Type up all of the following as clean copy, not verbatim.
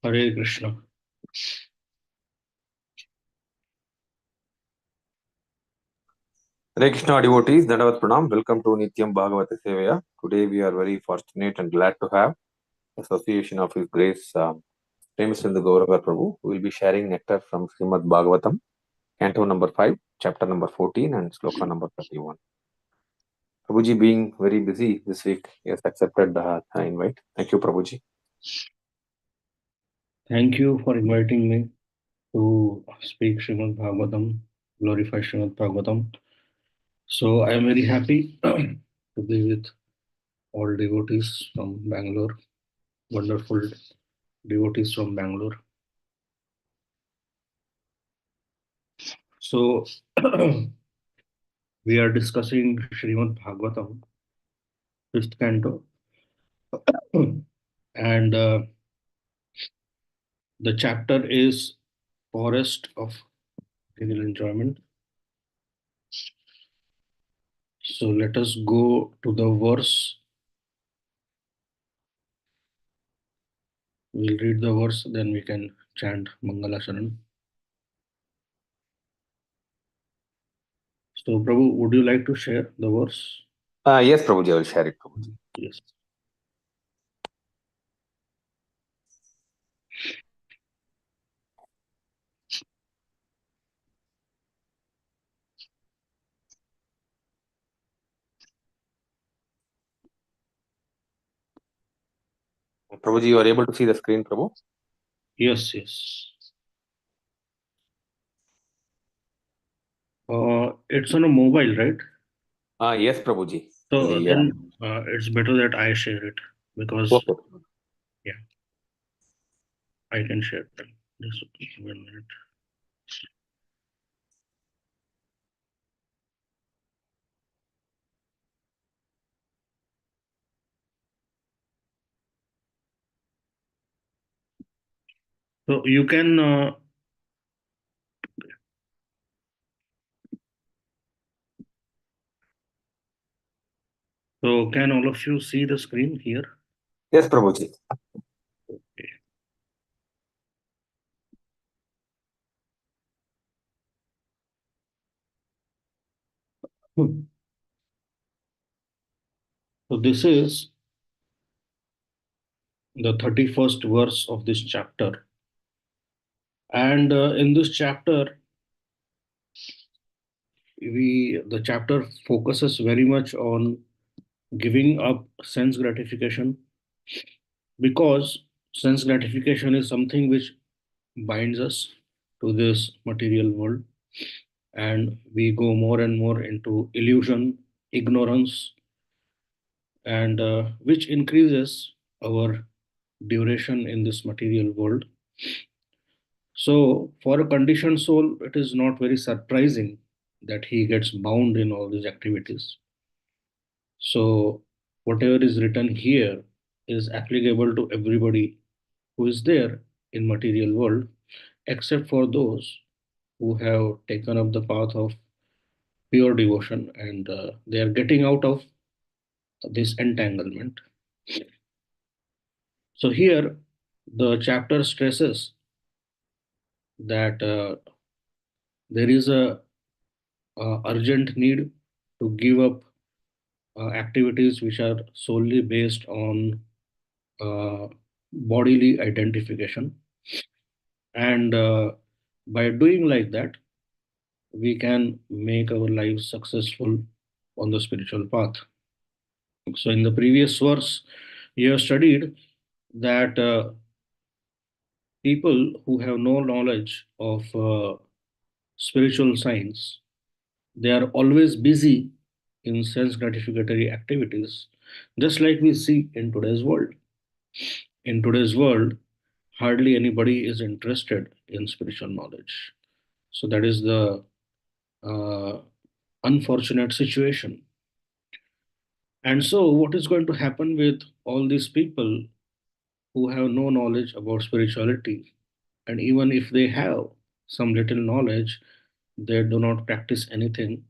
Hare Krishna. Hare Krishna devotees, Dandavat Pranam. Welcome to Nityam Bhagavata Sevaya. Today we are very fortunate and glad to have Association of His Grace Premischandra Gauravar Prabhu, who will be sharing nectar from Srimad Bhagavatam, Canto number 5, chapter number 14 and sloka number 31. Prabhuji being very busy this week, he has accepted the invite. Thank you, Prabhuji. Thank you for inviting me to speak Srimad Bhagavatam, glorify Srimad Bhagavatam. So I am very happy to be with all devotees from Bangalore, wonderful devotees from Bangalore. So we are discussing Srimad Bhagavatam, fifth canto, and the chapter is Forest of Material Enjoyment. So let us go to the verse. We'll read the verse, then we can chant Mangala Sharan. So, Prabhu, would you like to share the verse? Yes, Prabhuji, I will share it, Prabhuji. Yes. Prabhuji, you are able to see the screen, Prabhu? Yes, yes. It's on a mobile, right? Yes, Prabhuji. So Yeah. then it's better that I share it because, Okay. yeah, I can share them. Just 1 minute. So you can, so can all of you see the screen here? Yes, Prabhuji. Okay. So this is the 31st verse of this chapter. And in this chapter, the chapter focuses very much on giving up sense gratification, because sense gratification is something which binds us to this material world, and we go more and more into illusion, ignorance, and which increases our duration in this material world. So for a conditioned soul, it is not very surprising that he gets bound in all these activities. So whatever is written here is applicable to everybody who is there in material world, except for those who have taken up the path of pure devotion, and they are getting out of this entanglement. So here the chapter stresses that there is a urgent need to give up activities which are solely based on uh, bodily identification, and by doing like that we can make our lives successful on the spiritual path. So in the previous verse you have studied that people who have no knowledge of spiritual science, they are always busy in sense gratificatory activities, just like we see in today's world. In today's world, hardly anybody is interested in spiritual knowledge. So that is the uh, unfortunate situation. And so, what is going to happen with all these people who have no knowledge about spirituality? And even if they have some little knowledge, they do not practice anything.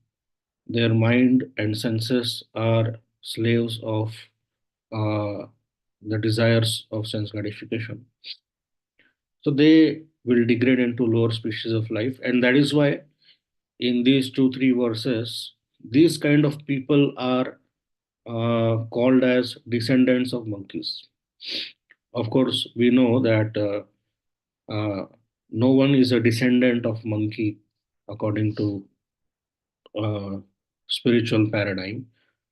Their mind and senses are slaves of uh, the desires of sense gratification. So they will degrade into lower species of life, and that is why in these two three verses, these kind of people are called as descendants of monkeys. Of course, we know that no one is a descendant of monkey according to uh, spiritual paradigm.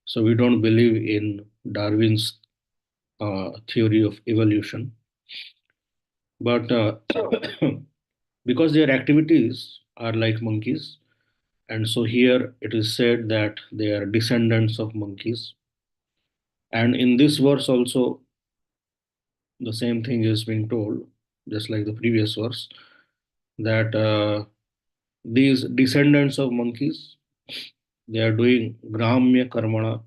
So we don't believe in Darwin's theory of evolution, but because their activities are like monkeys, and so here it is said that they are descendants of monkeys. And in this verse also, the same thing is being told, just like the previous verse, that these descendants of monkeys, they are doing gramya karmana,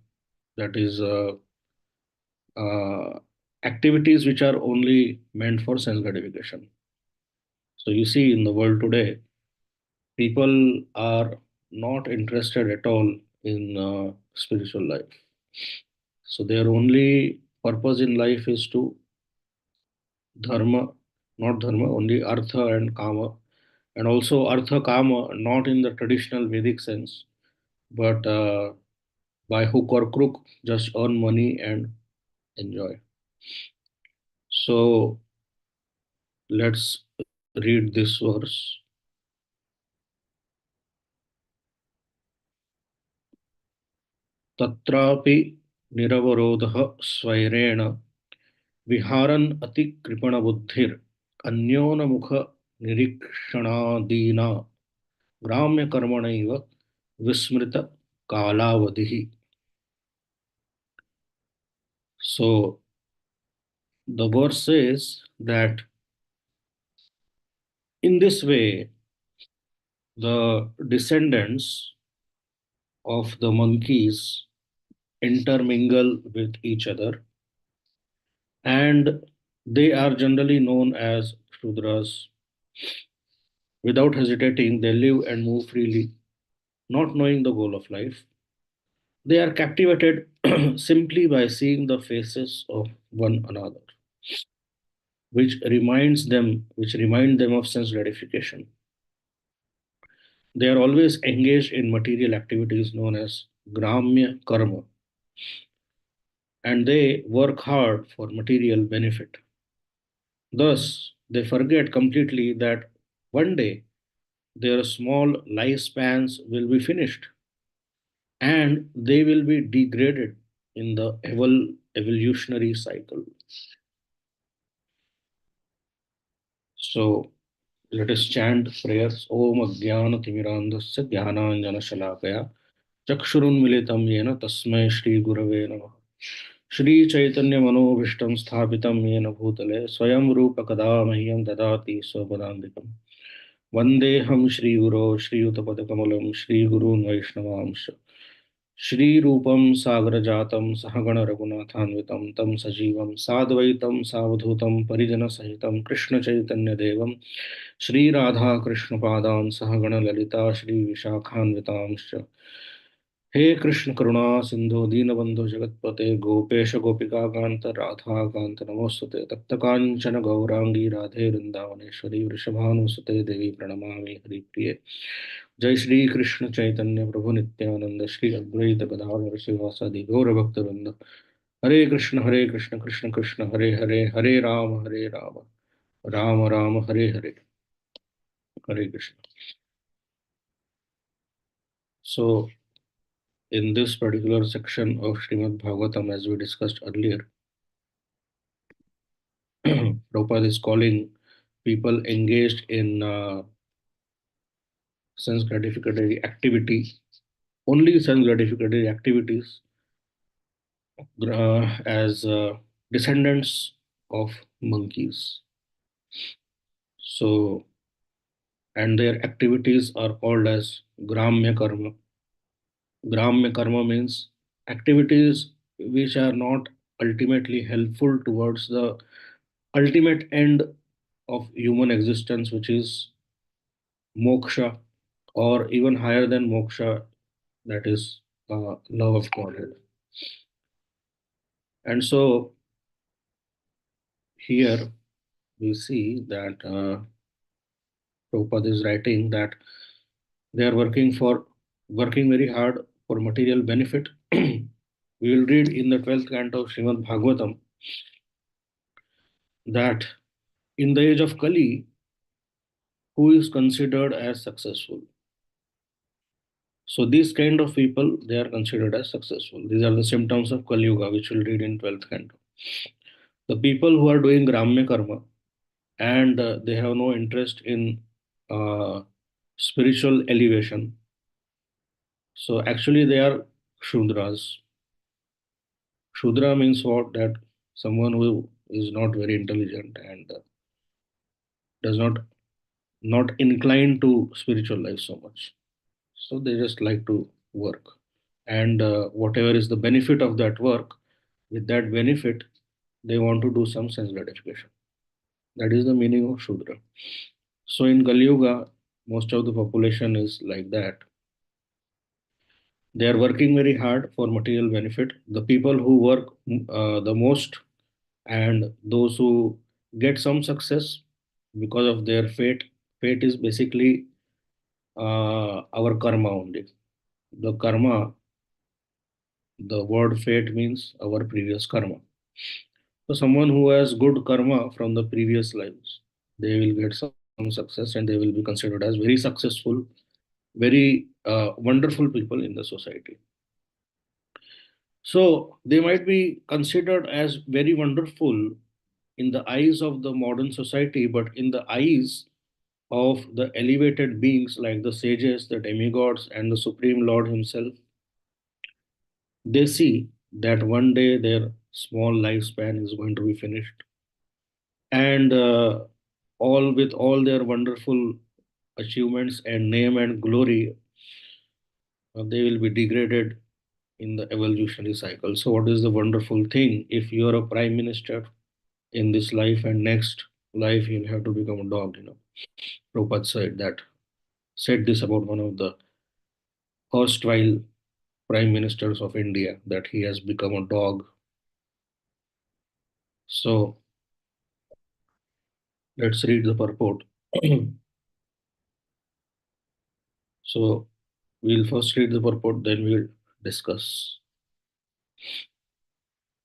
that is uh, activities which are only meant for sense gratification. So you see, in the world today, people are not interested at all in spiritual life. So their only purpose in life is to dharma, not dharma, only artha and kama, and also artha kama, not in the traditional Vedic sense, but by hook or crook, just earn money and enjoy. So let's read this verse. तत्रापि निरवरोधः स्वैरेण विहारन् अतिकृपणबुद्धिर् अन्योन्मुखनिरीक्षणादीना ग्राम्यकर्मणैव विस्मृतकालावधिः. So the verse says that in this way, the descendants of the monkeys intermingle with each other, and they are generally known as Shudras. Without hesitating, they live and move freely, not knowing the goal of life. They are captivated simply by seeing the faces of one another, which remind them of sense gratification. They are always engaged in material activities known as gramya karma, and they work hard for material benefit. Thus, they forget completely that one day their small lifespans will be finished and they will be degraded in the evolutionary cycle. So let us chant prayers. Om Ajnana Timirandasya Jnananjana Shalakaya Chakshurunmilitam Yena Tasmai Shri Gurave Namah. Shri Chaitanya Manobhishtam Sthapitam Yena Bhutale Swayam Rupa Kada Mahyam Dadati Swapadandikam. Vandeham Shri Guru Shri Utapatakamulam Shri Gurun Vaishnavamsha Shri Rupam Sagrajatam Sahagana Raghunathanvitam Tam Sajivam Sadvaitam Savadhutam Parijana Sahitam Krishna Chaitanya Devam Shri Radha Krishna Padam Sahagana Lalita Shri Vishakhanvitamscha हे कृष्ण करुणा सिंधु दीनबंधु जगतपते गोपेश गोपिका कांत राधा कांत नमोस्तुते तप्त कांचन गौरांगी राधे वृंदावनेश्वरी वृषभानुसुते देवी प्रणमामि हरिप्रिये जय श्री कृष्ण चैतन्य प्रभु नित्यानंद श्री अद्वैत गदाधर शिवासादि गौर भक्त वृंद हरे Krishna Krishna Krishna Hare Hare Hare Ram Ram Ram Hare Hare Hare Krishna. So in this particular section of Srimad Bhagavatam, as we discussed earlier, Prabhupada is calling people engaged in sense gratificatory activity, only sense gratificatory activities, as descendants of monkeys. So, and their activities are called as Gramya Karma. Gramya Karma means activities which are not ultimately helpful towards the ultimate end of human existence, which is moksha, or even higher than moksha, that is love of Godhead. And so here we see that Prabhupada is writing that they are working very hard for material benefit. We will read in the 12th canto of Srimad Bhagavatam that in the age of Kali, who is considered as successful? So these kind of people, they are considered as successful. These are the symptoms of Kali Yuga, which we'll read in 12th canto. The people who are doing Gramya Karma and they have no interest in uh, spiritual elevation. So actually they are Shudras. Shudra means what? That someone who is not very intelligent and does not inclined to spiritual life so much. So they just like to work, and whatever is the benefit of that work, with that benefit, they want to do some sense gratification. That is the meaning of Shudra. So in Kali Yuga, most of the population is like that. They are working very hard for material benefit. The people who work the most and those who get some success because of their fate. Fate is basically our karma only. The karma, the word fate means our previous karma. So someone who has good karma from the previous lives, they will get some success and they will be considered as very successful, very wonderful people in the society. So they might be considered as very wonderful in the eyes of the modern society, but in the eyes of the elevated beings like the sages, the demigods, and the Supreme Lord Himself, they see that one day their small lifespan is going to be finished, and all with all their wonderful achievements and name and glory, they will be degraded in the evolutionary cycle. So, what is the wonderful thing if you are a prime minister in this life and next life you'll have to become a dog? Prabhupada said this about one of the erstwhile prime ministers of India that he has become a dog. So let's read the purport. So we'll first read the purport, then we'll discuss.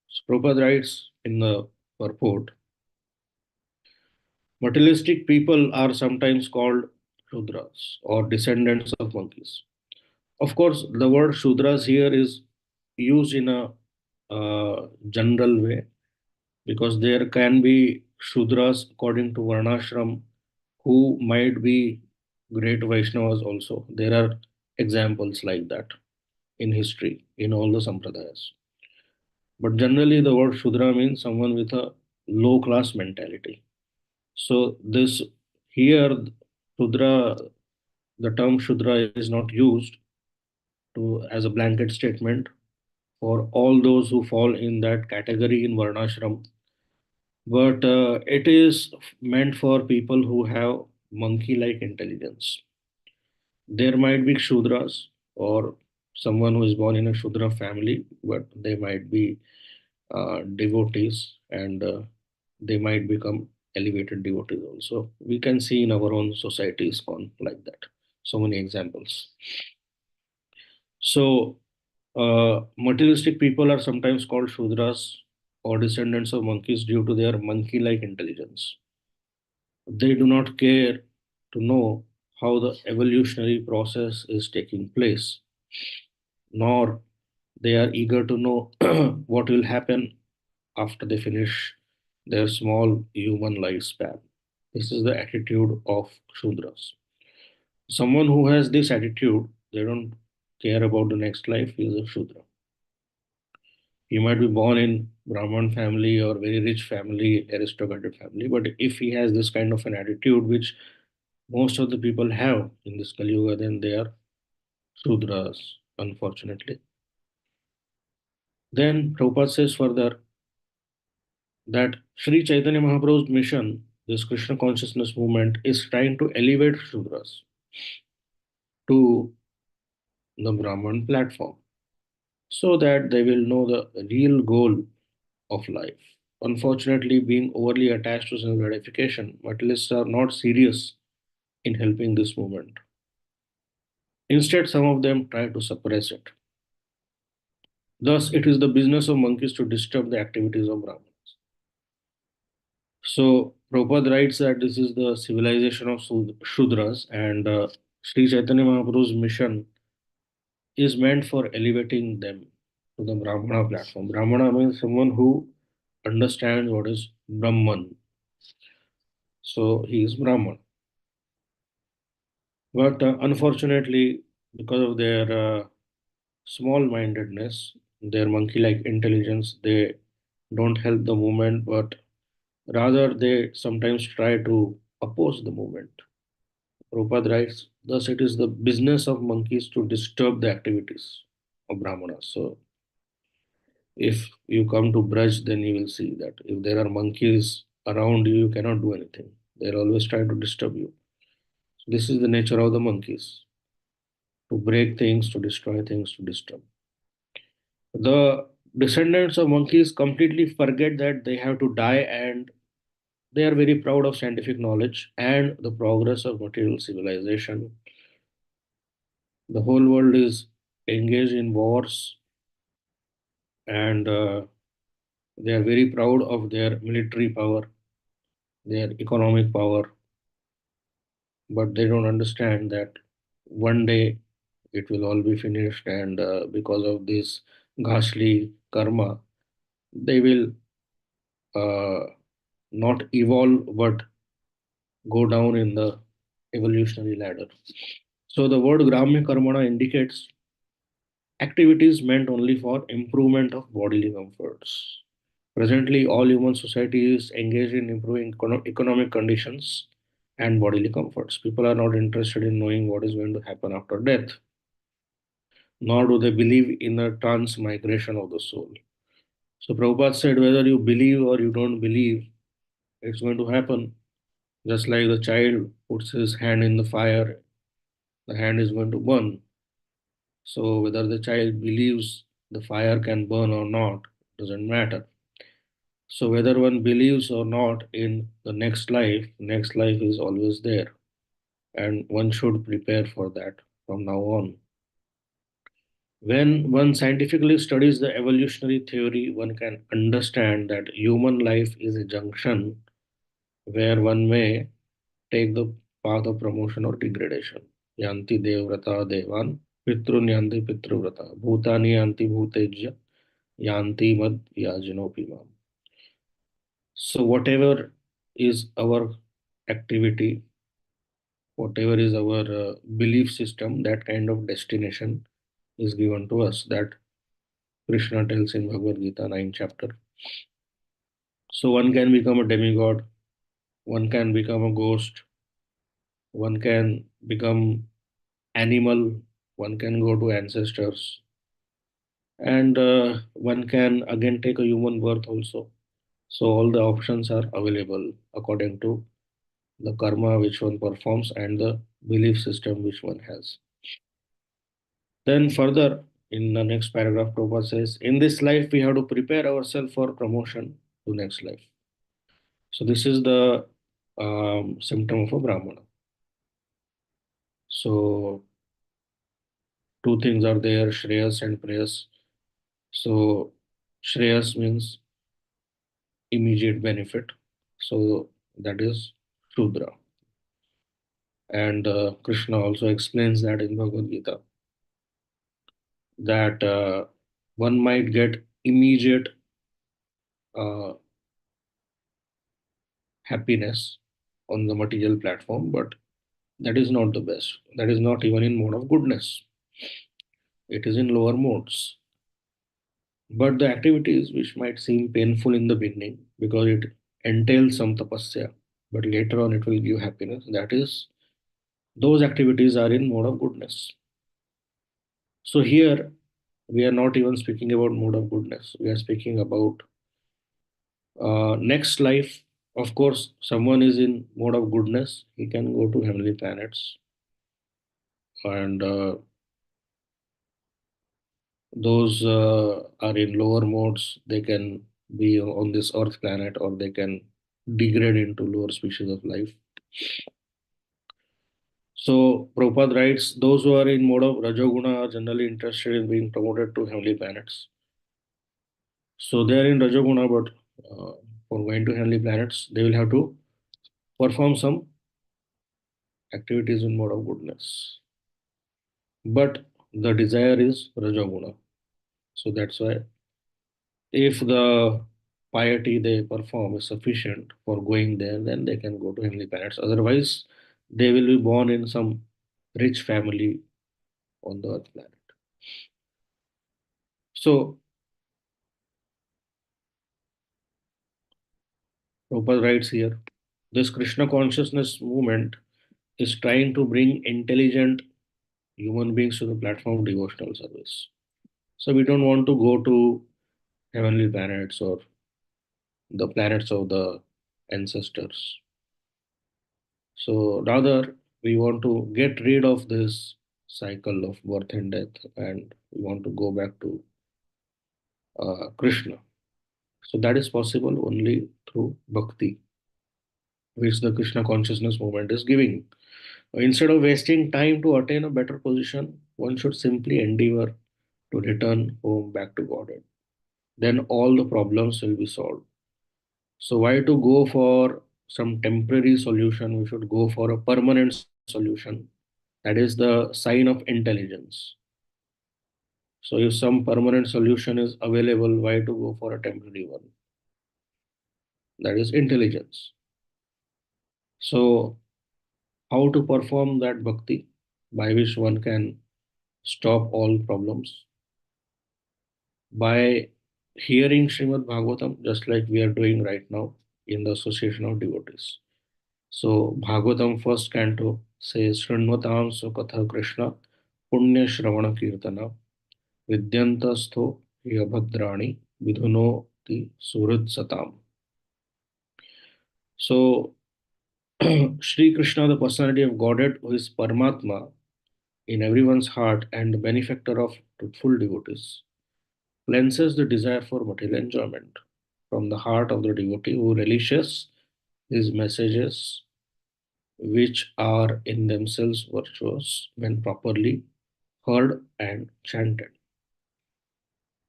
So Prabhupada writes in the purport, materialistic people are sometimes called Shudras or descendants of monkeys. Of course, the word Shudras here is used in a general way because there can be Shudras according to Varnashram who might be great Vaishnavas also. There are examples like that in history, in all the sampradayas. But generally, the word Shudra means someone with a low class mentality. So, this here, Shudra, the term Shudra is not used as a blanket statement for all those who fall in that category in Varnashram, but it is meant for people who have monkey like intelligence. There might be Shudras or someone who is born in a Shudra family, but they might be devotees and they might become elevated devotees also. We can see in our own societies on like that. So many examples. So, materialistic people are sometimes called Shudras or descendants of monkeys due to their monkey like intelligence. They do not care to know how the evolutionary process is taking place, nor they are eager to know what will happen after they finish their small human lifespan. This is the attitude of Shudras. Someone who has this attitude, they don't care about the next life, is a Shudra. He might be born in Brahman family or very rich family, aristocratic family, but if he has this kind of an attitude, which most of the people have in this Kali Yuga, then they are Shudras, unfortunately. Then Prabhupada says further that Sri Chaitanya Mahaprabhu's mission, this Krishna consciousness movement, is trying to elevate Shudras to the Brahman platform so that they will know the real goal of life. unfortunately being overly attached to self gratification, materialists are not serious in helping this movement. Instead, some of them try to suppress it. Thus, it is the business of monkeys to disturb the activities of Brahmins. So, Prabhupada writes that this is the civilization of Shudras, and Sri Chaitanya Mahaprabhu's mission is meant for elevating them to the Brahmana platform. Brahmana means someone who understands what is Brahman. So, he is Brahman. But unfortunately, because of their small mindedness, their monkey like intelligence, they don't help the movement, but rather they sometimes try to oppose the movement. Prabhupada writes, thus it is the business of monkeys to disturb the activities of Brahmanas. So if you come to Braj, then you will see that if there are monkeys around you, you cannot do anything. They'll always try to disturb you. So this is the nature of the monkeys, to break things, to destroy things, to disturb. The descendants of monkeys completely forget that they have to die, and they are very proud of scientific knowledge and the progress of material civilization. The whole world is engaged in wars, and they are very proud of their military power, their economic power, but they don't understand that one day it will all be finished, and because of this ghastly karma, they will uh, not evolve but go down in the evolutionary ladder. So the word Gramya Karmana indicates activities meant only for improvement of bodily comforts. Presently, all human society is engaged in improving economic conditions and bodily comforts. People are not interested in knowing what is going to happen after death, nor do they believe in a transmigration of the soul. So Prabhupada said, whether you believe or you don't believe, it's going to happen. Just like the child puts his hand in the fire, the hand is going to burn. So whether the child believes the fire can burn or not doesn't matter. So whether one believes or not in the next life is always there, and one should prepare for that from now on. When one scientifically studies the evolutionary theory, one can understand that human life is a junction where one may take the path of promotion or degradation. Yanti devrata devan, pitrun yanti pitruvrata, bhutani yanti bhutejya, yanti mad yajinopimam. So whatever is our activity, whatever is our belief system, that kind of destination is given to us. That Krishna tells in Bhagavad Gita 9 chapter. So one can become a demigod, one can become a ghost, one can become animal, one can go to ancestors, and one can again take a human birth also. So all the options are available according to the karma which one performs and the belief system which one has. Then further in the next paragraph, Prabhupada says, in this life we have to prepare ourselves for promotion to next life. So this is the symptom of a Brahmana. So two things are there, Shreyas and Preyas. So Shreyas means immediate benefit. So that is Shudra. And Krishna also explains that in Bhagavad Gita, that one might get immediate uh, happiness on the material platform, but that is not the best. That is not even in mode of goodness. It is in lower modes. But the activities which might seem painful in the beginning because it entails some tapasya, but later on it will give happiness. That is, those activities are in mode of goodness. So here we are not even speaking about mode of goodness. We are speaking about next life. Of course, someone is in mode of goodness, he can go to heavenly planets, and those are in lower modes, they can be on this earth planet, or they can degrade into lower species of life. So Prabhupada writes, those who are in mode of Rajoguna are generally interested in being promoted to heavenly planets. So they are in Rajoguna, but for going to heavenly planets, they will have to perform some activities in mode of goodness. But the desire is Rajoguna. So that's why if the piety they perform is sufficient for going there, then they can go to heavenly planets. Otherwise, they will be born in some rich family on the earth planet. So Prabhupada writes here, this Krishna consciousness movement is trying to bring intelligent human beings to the platform of devotional service. So we don't want to go to heavenly planets or the planets of the ancestors. So rather, we want to get rid of this cycle of birth and death, and we want to go back to Krishna. So that is possible only through bhakti, which the Krishna consciousness movement is giving. Instead of wasting time to attain a better position, one should simply endeavor to return home back to Godhead. Then all the problems will be solved. So why to go for some temporary solution? We should go for a permanent solution. That is the sign of intelligence. So if some permanent solution is available, why to go for a temporary one? That is intelligence. So how to perform that bhakti by which one can stop all problems? By hearing Srimad Bhagavatam, just like we are doing right now in the Association of Devotees. So Bhagavatam first canto says Srinvatam Sukatha Krishna Punya Shravana Kirtana Vidyantastho Yabhadrani Vidhunoti Surat Satam. So Sri Krishna, the personality of Godhead, who is Paramatma in everyone's heart and the benefactor of truthful devotees, cleanses the desire for material enjoyment from the heart of the devotee who relishes his messages, which are in themselves virtuous when properly heard and chanted.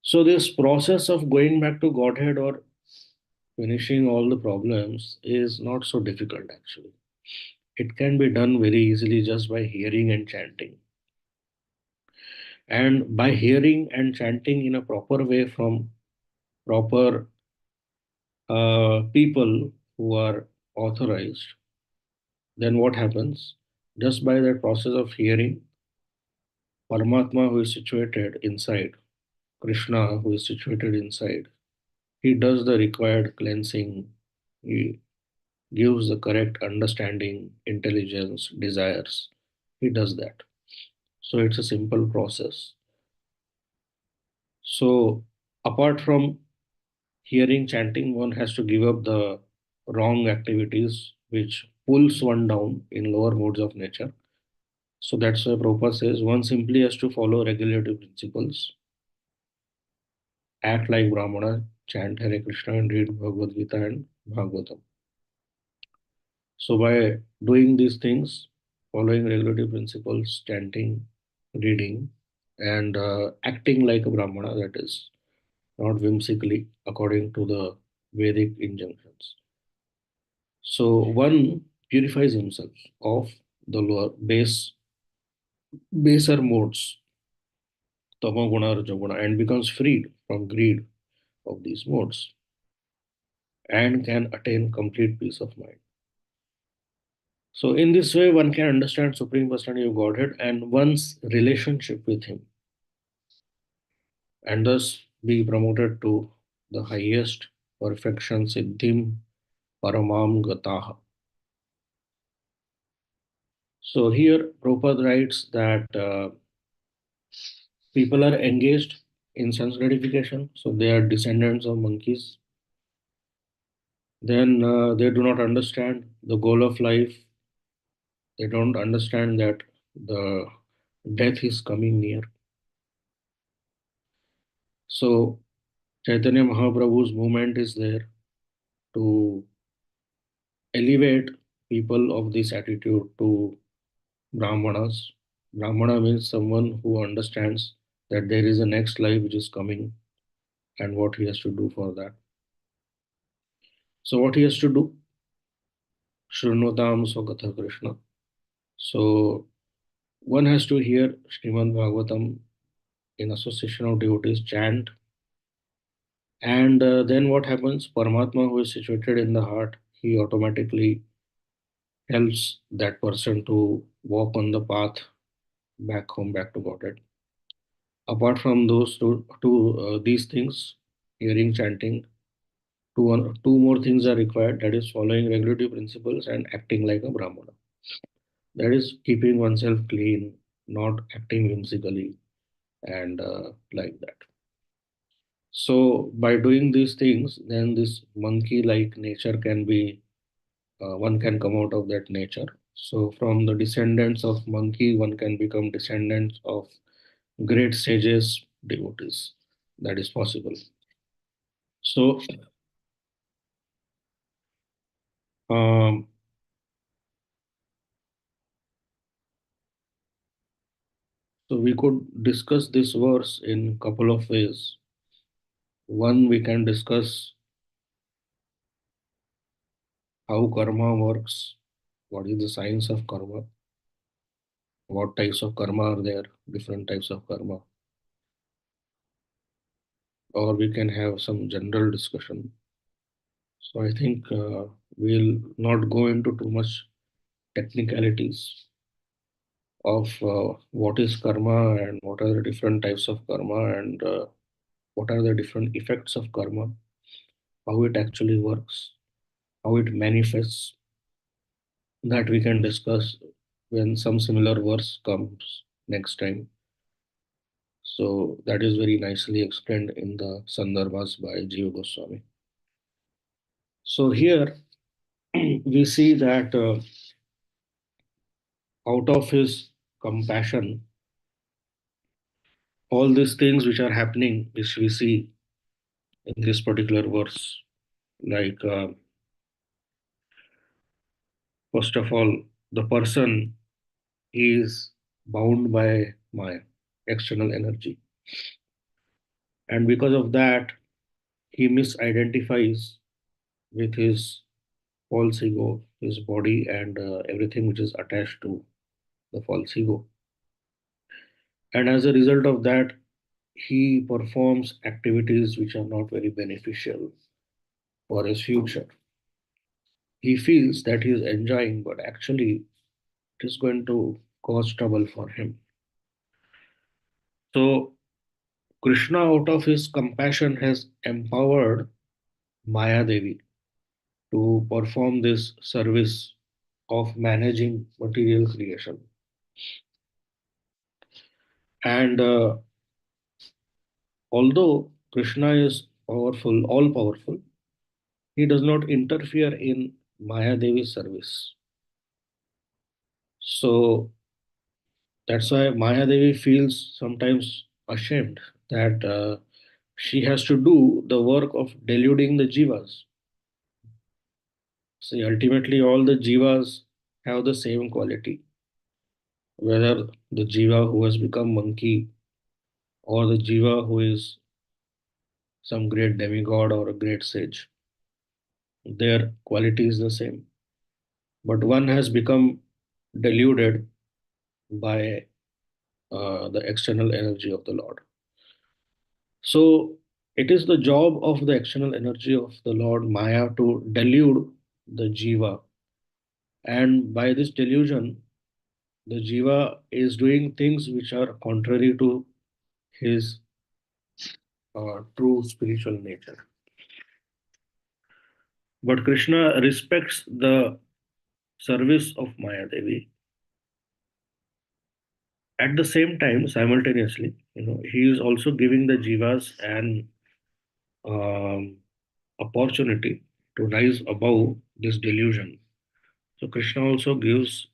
So, this process of going back to Godhead or finishing all the problems is not so difficult actually. It can be done very easily just by hearing and chanting. And by hearing and chanting in a proper way from proper people who are authorized, then what happens? Just by that process of hearing, Paramatma who is situated inside, Krishna who is situated inside, he does the required cleansing, he gives the correct understanding, intelligence, desires. He does that. So it's a simple process. So apart from hearing, chanting, one has to give up the wrong activities which pulls one down in lower modes of nature. So that's why Prabhupada says one simply has to follow regulative principles, act like Brahmana, chant Hare Krishna, and read Bhagavad Gita and Bhagavatam. So by doing these things, following regulative principles, chanting, reading, and acting like a Brahmana, that is, not whimsically according to the Vedic injunctions. So one purifies himself of the lower baser modes, tamoguna, rajoguna, and becomes freed from greed of these modes and can attain complete peace of mind. So in this way, one can understand Supreme Personality of Godhead and one's relationship with Him, and thus be promoted to the highest perfection, Siddhim Paramam Gataha. So here, Prabhupada writes that people are engaged in sense gratification, so they are descendants of monkeys. Then they do not understand the goal of life. They don't understand that the death is coming near. So Chaitanya Mahaprabhu's movement is there to elevate people of this attitude to Brahmanas. Brahmana means someone who understands that there is a next life which is coming and what he has to do for that. So, what he has to do? Shrunotam Swakatha Krishna. So, one has to hear Srimad Bhagavatam in association of devotees chant, and then what happens? Paramatma, who is situated in the heart, he automatically helps that person to walk on the path back home, back to Godhead. Apart from those these things, hearing, chanting, two more things are required. That is following regulative principles and acting like a Brahmana. That is keeping oneself clean, not acting whimsically and like that. So by doing these things, then this monkey-like nature can be one can come out of that nature. So from the descendants of monkey, one can become descendants of great sages, devotees. That is possible. So, um, so we could discuss this verse in couple of ways. One, we can discuss how karma works, what is the science of karma, what types of karma are there, different types of karma, or we can have some general discussion. So I think we'll not go into too much technicalities of what is karma and what are the different types of karma and what are the different effects of karma, how it actually works, how it manifests. That we can discuss when some similar verse comes next time. So that is very nicely explained in the Sandarbhas by Jiva Goswami. So here we see that out of his compassion, all these things which are happening, which we see in this particular verse, like first of all, the person is bound by Maya, external energy, and because of that, he misidentifies with his false ego, his body, and everything which is attached to the false ego. And as a result of that, he performs activities which are not very beneficial for his future. He feels that he is enjoying, but actually, it is going to cause trouble for him. So, Krishna, out of his compassion, has empowered Maya Devi to perform this service of managing material creation. And although Krishna is powerful, all powerful, he does not interfere in Maya Devi's service. So that's why Maya Devi feels sometimes ashamed that she has to do the work of deluding the jivas. See, ultimately, all the jivas have the same quality, whether the jiva who has become monkey or the jiva who is some great demigod or a great sage. Their quality is the same. But one has become deluded by the external energy of the Lord. So it is the job of the external energy of the Lord Maya to delude the jiva. And by this delusion, the jiva is doing things which are contrary to his true spiritual nature. But Krishna respects the service of Maya Devi. At the same time, simultaneously, he is also giving the jivas an um, opportunity to rise above this delusion. So Krishna also gives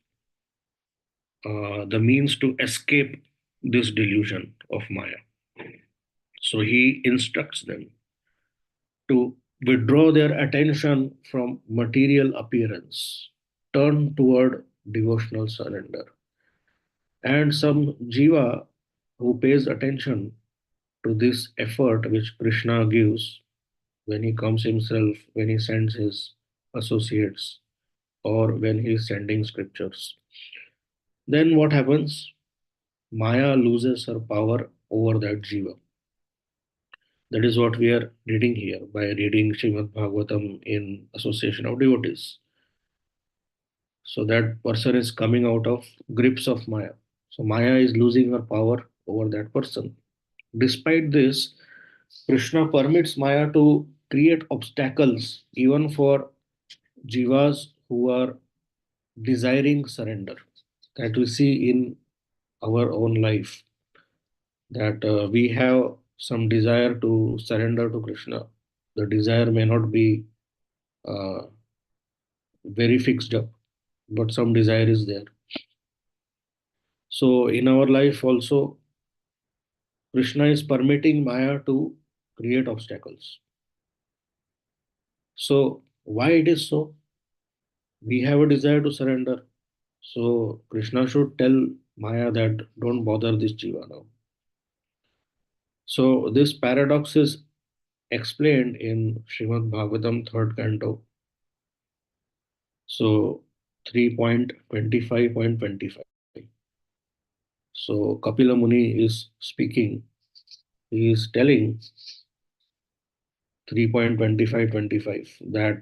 the means to escape this delusion of Maya. So he instructs them. to withdraw their attention from material appearance, turn toward devotional surrender. And some jiva who pays attention to this effort which Krishna gives when he comes himself, when he sends his associates, or when he is sending scriptures. Then what happens? Maya loses her power over that jiva. That is what we are reading here by reading Srimad Bhagavatam in association of devotees. So that person is coming out of grips of Maya. So Maya is losing her power over that person. Despite this, Krishna permits Maya to create obstacles even for jivas who are desiring surrender. That we see in our own life, that we have some desire to surrender to Krishna. The desire may not be uh, very fixed up, but some desire is there. So in our life also, Krishna is permitting Maya to create obstacles. So why it is so? We have a desire to surrender. So Krishna should tell Maya that don't bother this jiva now. So this paradox is explained in Srimad Bhagavatam third canto. So 3.25.25. So Kapila Muni is speaking. He is telling 3.25.25 that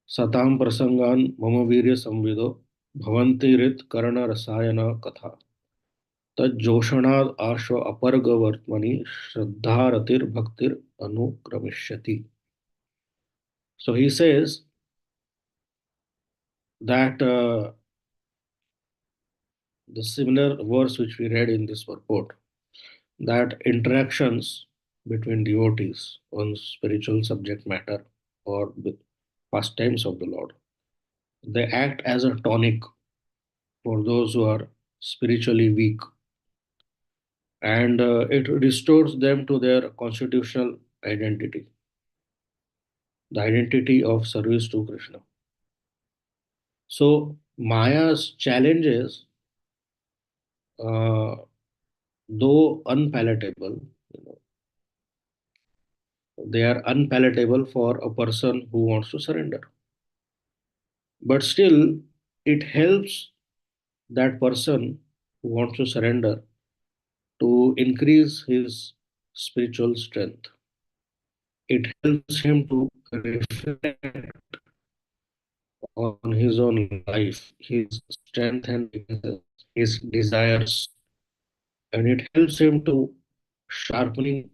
Satam prasangan mama virya samvido bhavanti rit karana rasayana katha तज्जोषणाद Asho अपरगवर्त्मनि श्रद्धारतिर bhaktir अनुक्रमिष्यति. So he says that the similar verse which we read in this purport, that interactions between devotees on spiritual subject matter or with pastimes of the Lord, they act as a tonic for those who are spiritually weak, and it restores them to their constitutional identity, the identity of service to Krishna. So Maya's challenges, uh, though unpalatable, you know, they are unpalatable for a person who wants to surrender. But still, it helps that person who wants to surrender to increase his spiritual strength. It helps him to reflect on his own life, his strength and weaknesses, his desires, and it helps him to sharpening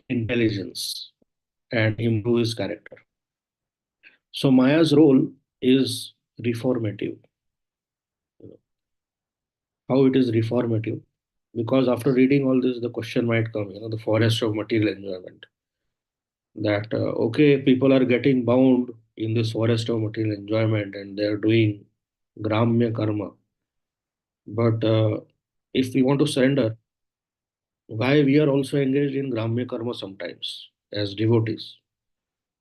intelligence and improve his character. So Maya's role is reformative. You know, how it is reformative? Because after reading all this, the question might come, the forest of material enjoyment. That okay, people are getting bound in this forest of material enjoyment and they are doing gramya karma. But if we want to surrender, why we are also engaged in gramya karma sometimes as devotees?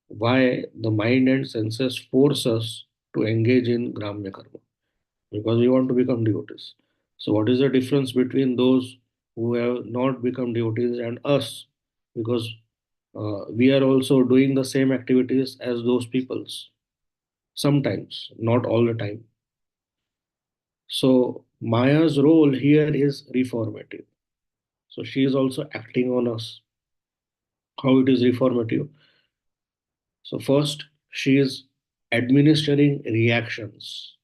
Why the mind and senses force us to engage in gramya karma? Because we want to become devotees. So, what is the difference between those who have not become devotees and us? Because we are also doing the same activities as those peoples. Sometimes, not all the time. So, Maya's role here is reformative. So, she is also acting on us. How it is reformative? So, first, she is administering reactions.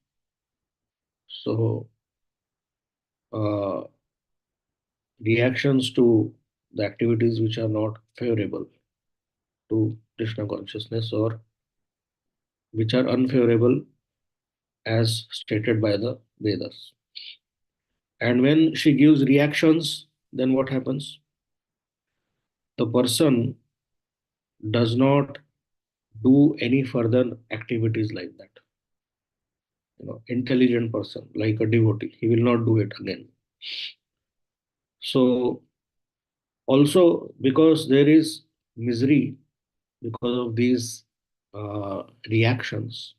So, uh, reactions to the activities which are not favorable to Krishna consciousness or which are unfavorable as stated by the Vedas. And when she gives reactions, then what happens? The person does not do any further activities like that. Intelligent person, like a devotee, he will not do it again. So Also, because there is misery because of these reactions,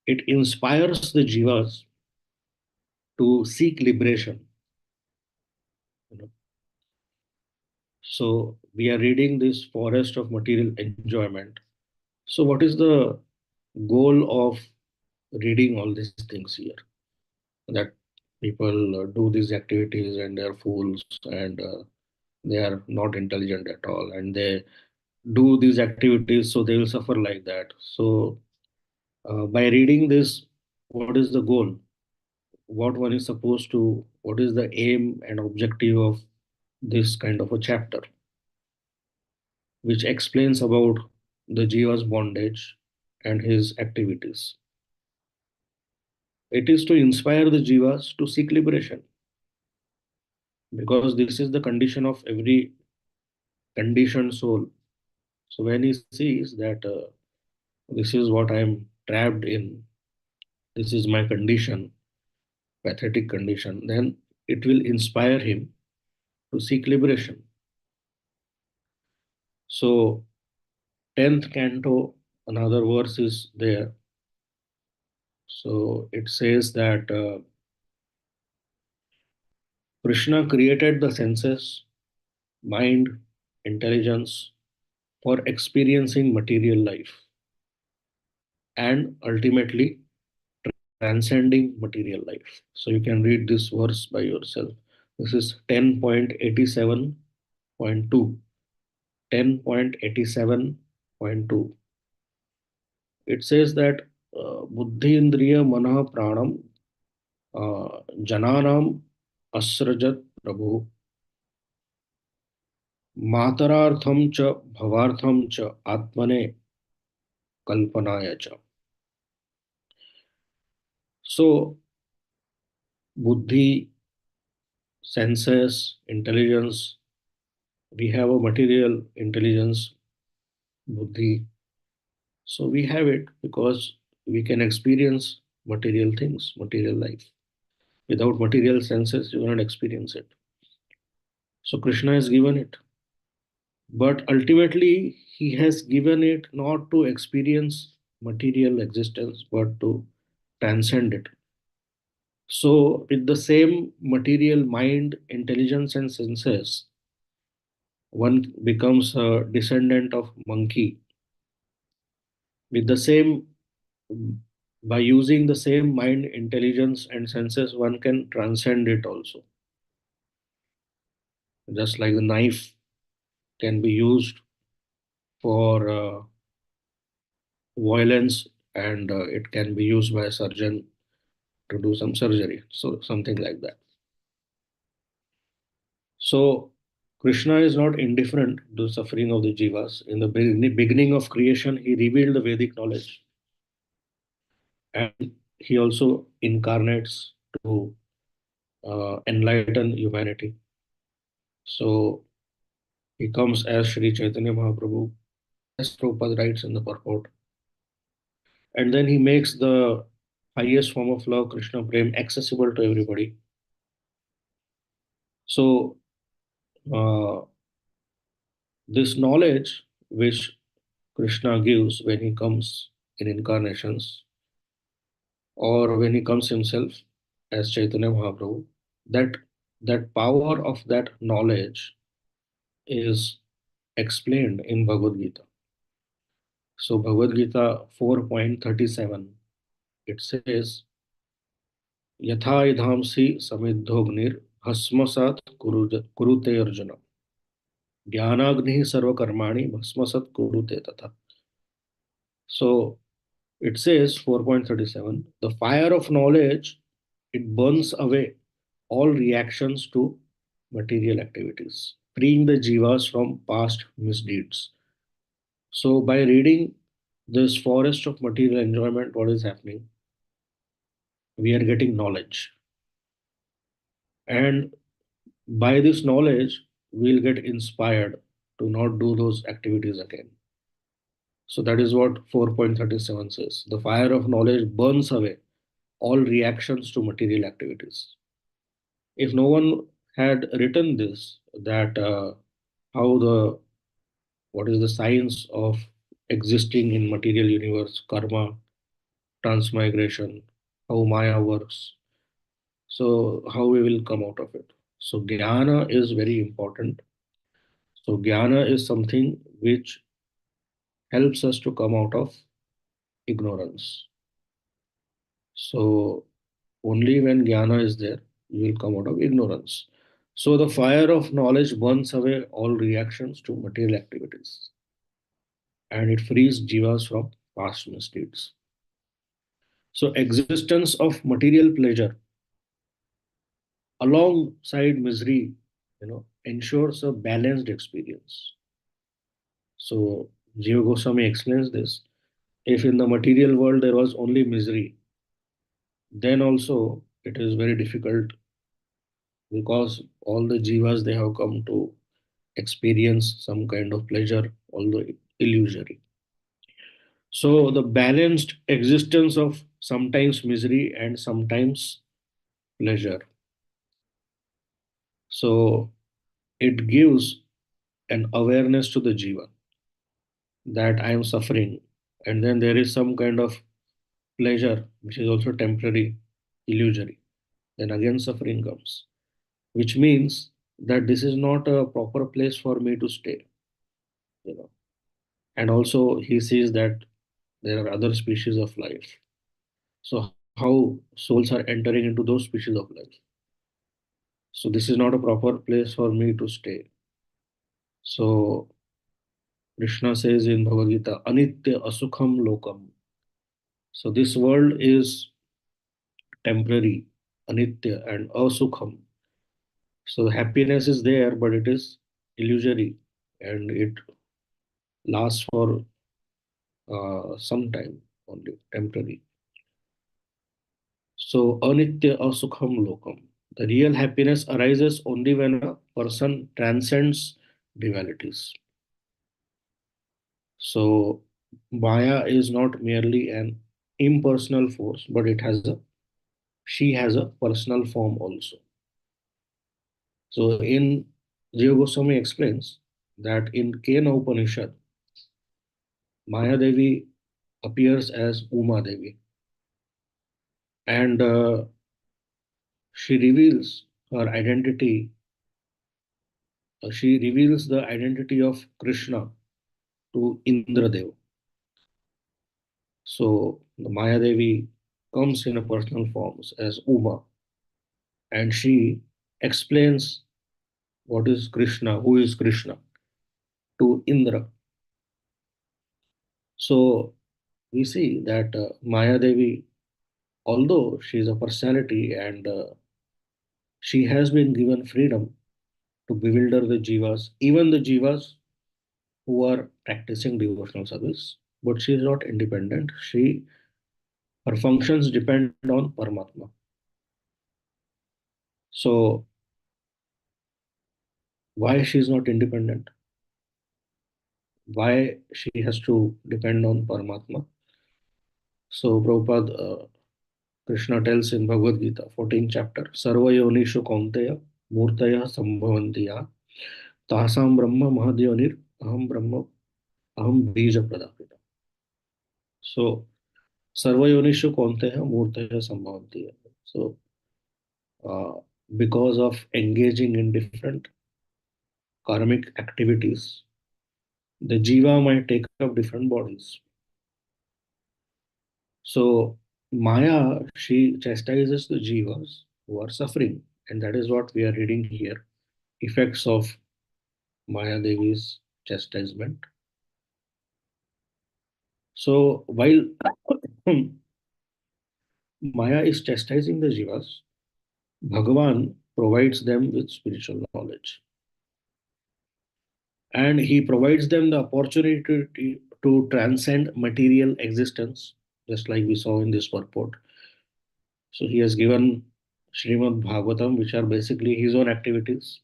it inspires the jivas to seek liberation. You know? So we are reading this forest of material enjoyment. So what is the goal of reading all these things here? That people do these activities and they are fools and they are not intelligent at all, and they do these activities so they will suffer like that. So by reading this, what is the goal? What one is supposed to, what is the aim and objective of this kind of a chapter, which explains about the jiva's bondage and his activities? It is to inspire the jivas to seek liberation, because this is the condition of every conditioned soul. So when he sees that this is what I am trapped in, this is my condition, pathetic condition, then it will inspire him to seek liberation. So 10th canto, another verse is there. So it says that Krishna created the senses, mind, intelligence for experiencing material life and ultimately transcending material life. So you can read this verse by yourself. This is 10.87.2. 10.87.2. It says that Buddhi Indriya Manah Pranam Jananam Asrajat Prabhu Matarartham cha Bhavartham cha Atmane Kalpanaya cha. So, Buddhi, senses, intelligence, we have a material intelligence, Buddhi. So, we have it because we can experience material things, material life. Without material senses, you cannot experience it. So, Krishna has given it. But ultimately, he has given it not to experience material existence, but to transcend it. So, with the same material mind, intelligence, and senses, one becomes a descendant of monkey. With the same, by using the same mind, intelligence, and senses, one can transcend it also. Just like the knife can be used for violence, and it can be used by a surgeon to do some surgery. So something like that. So Krishna is not indifferent to the suffering of the jivas. In the beginning of creation, he revealed the Vedic knowledge, and he also incarnates to enlighten humanity. So he comes as Sri Chaitanya Mahaprabhu, as Prabhupada writes in the purport, and then he makes the highest form of love, Krishna Prem, accessible to everybody. So uh, this knowledge which Krishna gives when he comes in incarnations or when he comes himself as Chaitanya Mahaprabhu, that that power of that knowledge is explained in Bhagavad Gita. So Bhagavad Gita 4.37, it says, Yatha idhamsi samidhognir bhasmasat kurute arjuna. Jnanagni sarvakarmani bhasmasat kurute tata. So it says 4.37, the fire of knowledge, it burns away all reactions to material activities, freeing the jivas from past misdeeds. So by reading this forest of material enjoyment, what is happening? We are getting knowledge. And by this knowledge, we'll get inspired to not do those activities again. So that is what 4.37 says. The fire of knowledge burns away all reactions to material activities. If no one had written this, that how the what is the science of existing in material universe, karma, transmigration, how Maya works, so how we will come out of it. So jnana is very important. So jnana is something which helps us to come out of ignorance. So only when jnana is there, you will come out of ignorance. So the fire of knowledge burns away all reactions to material activities, and it frees jivas from past misdeeds. So existence of material pleasure alongside misery, ensures a balanced experience. So Jiva Goswami explains this. If in the material world there was only misery, then also it is very difficult, because all the jivas, they have come to experience some kind of pleasure, although illusory. So the balanced existence of sometimes misery and sometimes pleasure. So it gives an awareness to the jiva that I am suffering, and then there is some kind of pleasure which is also temporary, illusory. Then again suffering comes, which means that this is not a proper place for me to stay. You know, and also he sees that there are other species of life. So how souls are entering into those species of life? So this is not a proper place for me to stay. So Krishna says in Bhagavad Gita, Anitya Asukham Lokam. So this world is temporary, Anitya and Asukham. So happiness is there, but it is illusory, and it lasts for some time only, temporary. So Anitya Asukham Lokam. The real happiness arises only when a person transcends dualities. So Maya is not merely an impersonal force, but she has a personal form also. So in Jiva Goswami explains that in Kena Upanishad, Maya Devi appears as Uma Devi, and she reveals her identity. She reveals the identity of Krishna to Indra Dev. So the Maya Devi comes in a personal forms as Uma, and she explains what is Krishna, who is Krishna, to Indra. So we see that Maya Devi, although she is a personality, and she has been given freedom to bewilder the jivas, even the jivas who are practicing devotional service, but she is not independent. Her functions depend on Paramatma. So why she is not independent? Why she has to depend on Paramatma? So Prabhupada, Krishna tells in Bhagavad Gita, 14th chapter, Sarva yonishu kaunteya murtaya sambhavanti ya tasam brahma mahadionir aham bija pradapita. So Sarva yonishu kaunteya murtaya sambhavanti ya. So uh, because of engaging in different karmic activities, the jiva might take up different bodies. So Maya, she chastises the jivas who are suffering, and that is what we are reading here. Effects of Maya Devi's chastisement. So while Maya is chastising the jivas, Bhagavan provides them with spiritual knowledge, and he provides them the opportunity to transcend material existence, just like we saw in this purport. So he has given Srimad Bhagavatam, which are basically his own activities.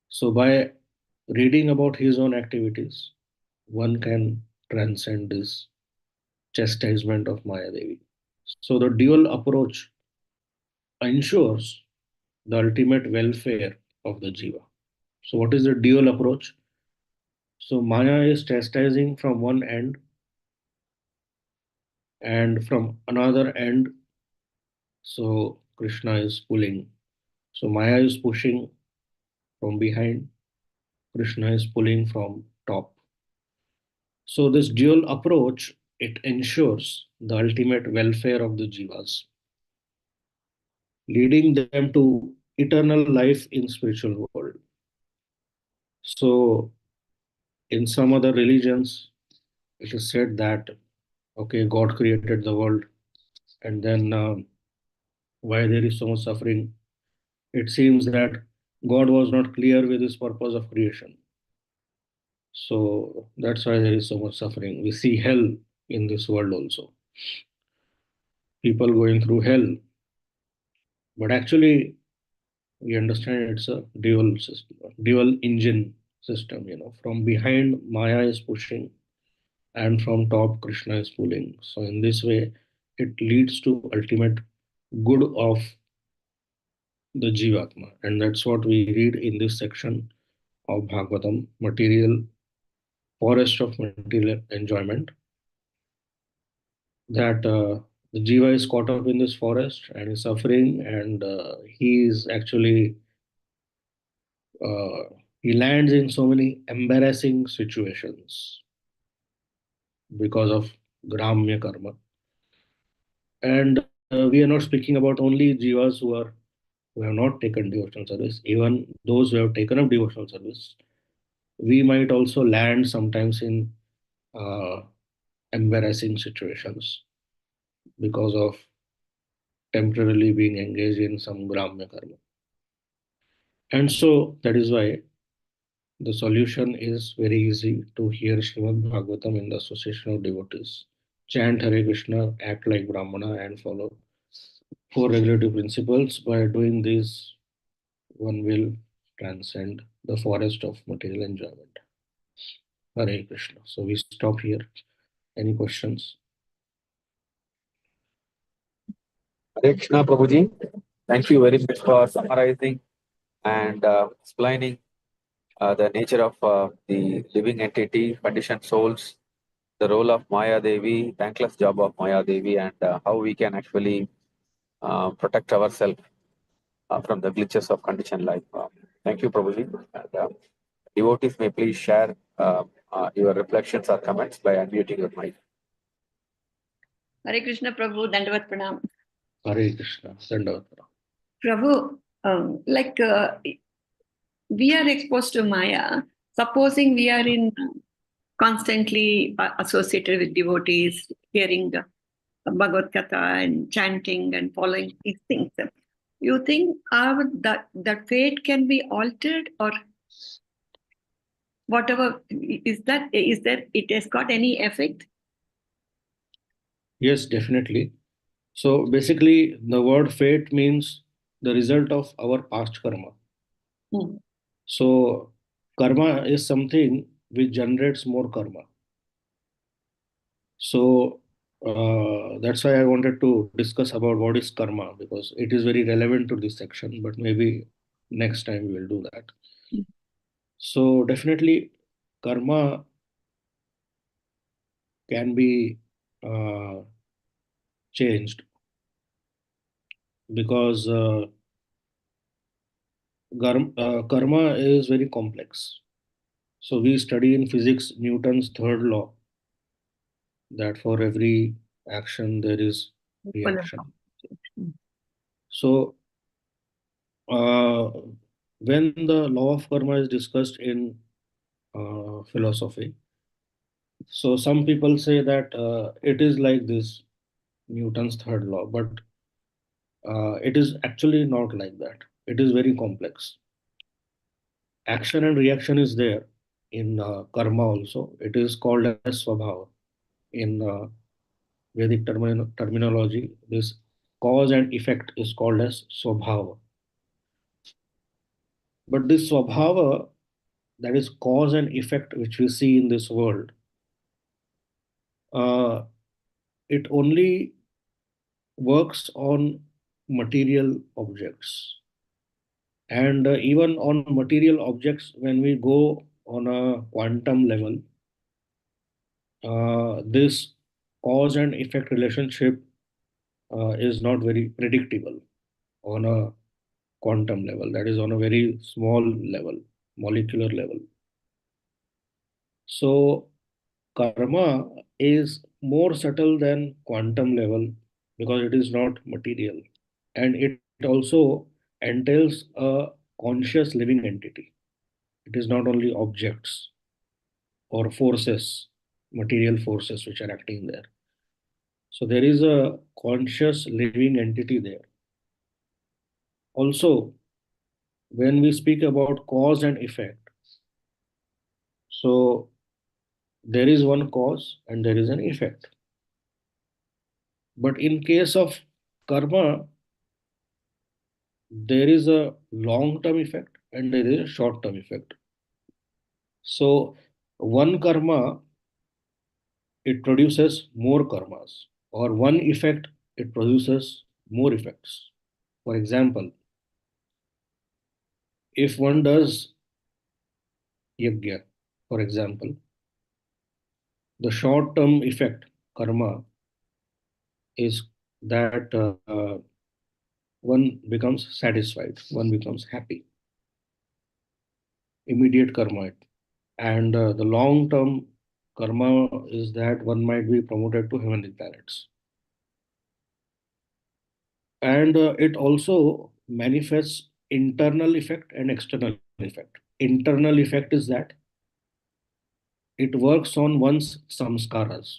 So by reading about his own activities, one can transcend this chastisement of Maya Devi. So the dual approach ensures the ultimate welfare of the jiva. So, what is the dual approach? So, Maya is chastising from one end, and from another end, so Krishna is pulling. So, Maya is pushing from behind, Krishna is pulling from top. So, this dual approach, it ensures the ultimate welfare of the jivas, leading them to eternal life in spiritual world. So, in some other religions, it is said that okay, God created the world, and then why there is so much suffering? It seems that God was not clear with his purpose of creation. So that's why there is so much suffering. We see hell in this world also. People going through hell, but actually we understand it's a dual system, dual engine system. From behind Maya is pushing, and from top Krishna is pulling. So in this way, it leads to ultimate good of the Jivatma. And that's what we read in this section of Bhagavatam, material, forest of material enjoyment, that the Jiva is caught up in this forest and is suffering, and he is actually, uh, he lands in so many embarrassing situations because of Gramya karma. And we are not speaking about only Jivas who have not taken devotional service, even those who have taken up devotional service, we might also land sometimes in uh, embarrassing situations because of temporarily being engaged in some gramya karma. And so that is why the solution is very easy: to hear Srimad Bhagavatam in the association of devotees, chant Hare Krishna, act like Brahmana, and follow four regulative principles. By doing this, one will transcend the forest of material enjoyment. Hare Krishna. So we stop here. Any questions? Hare Krishna, Prabhuji. Thank you very much for summarizing and explaining the nature of the living entity, conditioned souls, the role of Maya Devi, thankless job of Maya Devi, and how we can actually protect ourselves from the glitches of conditioned life. Thank you, Prabhuji. And, devotees may please share your reflections or comments by unmuting your mic. Hare Krishna Prabhu, Dandavat Pranam. Hare Krishna. Dandavat. Prabhu, we are exposed to Maya. Supposing we are in constantly associated with devotees, hearing the Bhagavad Gita and chanting and following these things. You think that fate can be altered, or whatever is that? Is there it has got any effect? Yes, definitely. So basically, the word fate means the result of our past karma. Hmm. So karma is something which generates more karma. So that's why I wanted to discuss about what is karma, because it is very relevant to this section. But maybe next time we will do that. So definitely, karma can be uh, changed, because karma is very complex. So we study in physics Newton's third law, that for every action there is reaction. So uh, when the law of karma is discussed in philosophy, so some people say that it is like this Newton's third law, but it is actually not like that. It is very complex. Action and reaction is there in karma also. It is called as swabhava in Vedic terminology. This cause and effect is called as swabhava. But this swabhava, that is cause and effect, which we see in this world, uh, it only works on material objects. And even on material objects, when we go on a quantum level, this cause and effect relationship is not very predictable on a quantum level, that is on a very small level, molecular level. So karma is more subtle than quantum level because it is not material, and it also entails a conscious living entity. It is not only objects or forces, material forces which are acting there. So there is a conscious living entity there. Also, when we speak about cause and effect, so there is one cause and there is an effect. But in case of karma, there is a long term effect and there is a short term effect. So one karma, it produces more karmas, or one effect, it produces more effects. For example, if one does yajna, for example, the short term effect, karma, is that one becomes satisfied, one becomes happy, immediate karma. And the long term karma is that one might be promoted to heavenly planets. And it also manifests internal effect and external effect. Internal effect is that it works on one's samskaras.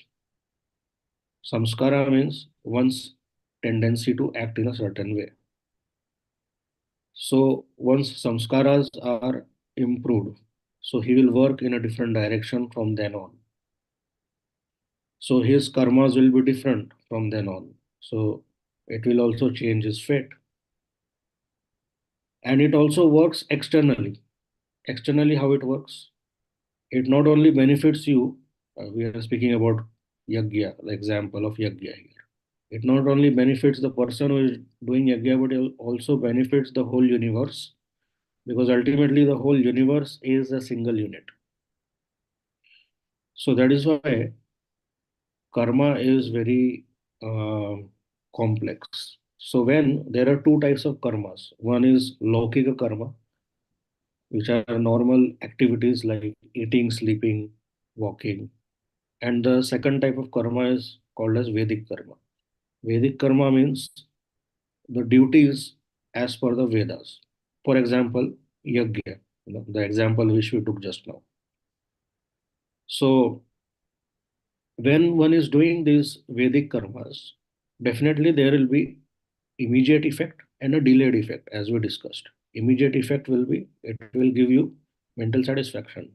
Samskara means one's tendency to act in a certain way. So once samskaras are improved, so he will work in a different direction from then on. So his karmas will be different from then on. So it will also change his fate. And it also works externally. Externally, how it works? It not only benefits you, we are speaking about yagya, the example of yagya here. It not only benefits the person who is doing yagya, but it also benefits the whole universe, because ultimately the whole universe is a single unit. So that is why karma is very uh, complex. So when there are two types of karmas, one is laukika karma, which are normal activities like eating, sleeping, walking, and the second type of karma is called as Vedic karma. Vedic karma means the duties as per the Vedas. For example, yajna, the example which we took just now. So when one is doing these Vedic karmas, definitely there will be immediate effect and a delayed effect, as we discussed. Immediate effect will be it will give you mental satisfaction.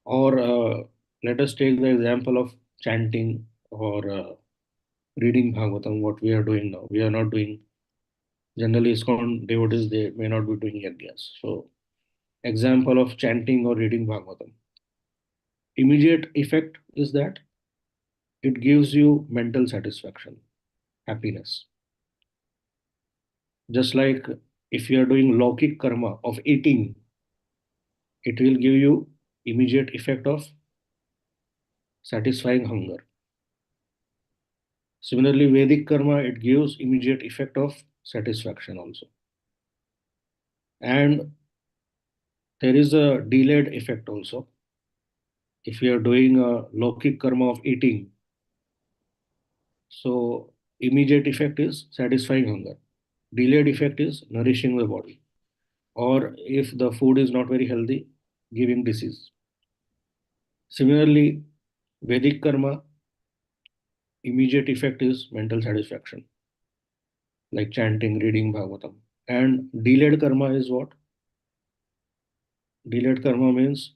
Or let us take the example of chanting or reading Bhagavatam, what we are doing now. We are not doing, generally ISKCON devotees, they may not be doing yajnas. So, example of chanting or reading Bhagavatam. Immediate effect is that it gives you mental satisfaction, happiness. Just like if you are doing Laukik karma of eating, it will give you immediate effect of satisfying hunger. Similarly, Vedic karma, it gives immediate effect of satisfaction also. And there is a delayed effect also. If you are doing a Laukik karma of eating, so immediate effect is satisfying hunger. Delayed effect is nourishing the body. Or if the food is not very healthy, giving disease. Similarly, Vedic karma, immediate effect is mental satisfaction, like chanting, reading Bhagavatam. And delayed karma is what? Delayed karma means,